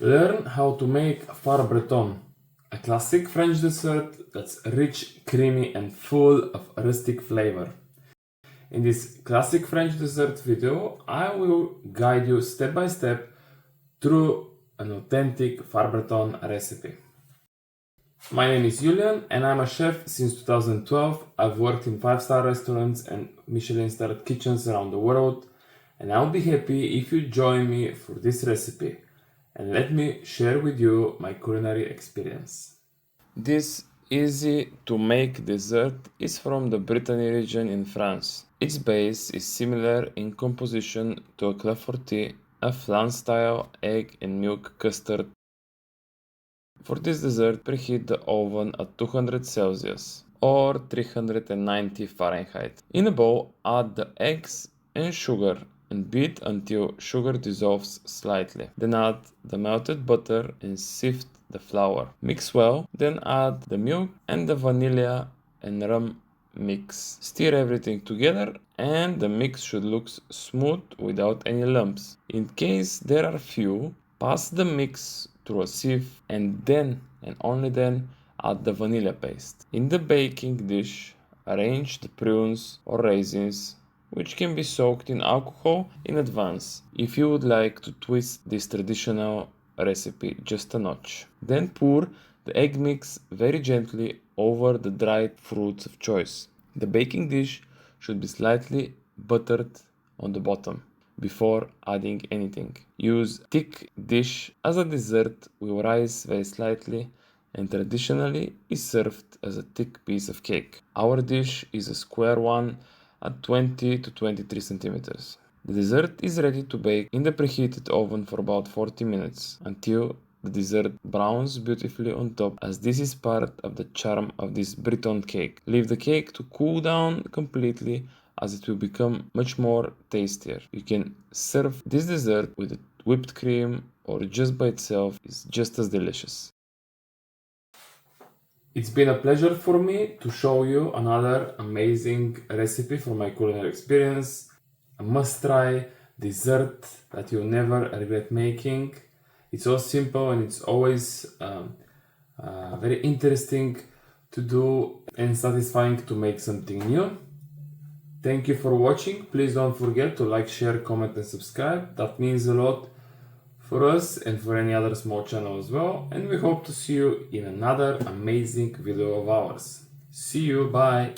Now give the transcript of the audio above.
Learn how to make Far Breton, a classic French dessert that's rich, creamy and full of rustic flavor. In this classic French dessert video, I will guide you step by step through an authentic Far Breton recipe. My name is Julian and I'm a chef since 2012. I've worked in 5-star restaurants and Michelin-starred kitchens around the world, and I'll be happy if you join me for this recipe and let me share with you my culinary experience. This easy to make dessert is from the Brittany region in France. Its base is similar in composition to a clafoutis, a flan-style egg and milk custard. For this dessert, preheat the oven at 200 Celsius or 390 Fahrenheit. In a bowl, add the eggs and sugar and beat until sugar dissolves slightly. Then add the melted butter and sift the flour. Mix well, then add the milk and the vanilla and rum mix. Stir everything together and the mix should look smooth without any lumps. In case there are few, pass the mix through a sieve and then and only then add the vanilla paste. In the baking dish, arrange the prunes or raisins, which can be soaked in alcohol in advance if you would like to twist this traditional recipe just a notch. Then pour the egg mix very gently over the dried fruits of choice. The baking dish should be slightly buttered on the bottom before adding anything. Use thick dish as a dessert will rise very slightly and traditionally is served as a thick piece of cake. Our dish is a square one at 20 to 23 centimeters. The dessert is ready to bake in the preheated oven for about 40 minutes until the dessert browns beautifully on top, as this is part of the charm of this Breton cake. Leave the cake to cool down completely as it will become much more tastier. You can serve this dessert with whipped cream or just by itself. It's just as delicious. It's been a pleasure for me to show you another amazing recipe from my culinary experience. A must-try dessert that you'll never regret making. It's so simple and it's always very interesting to do and satisfying to make something new. Thank you for watching. Please don't forget to like, share, comment and subscribe. That means a lot for us and for any other small channel as well. And we hope to see you in another amazing video of ours. See you, bye!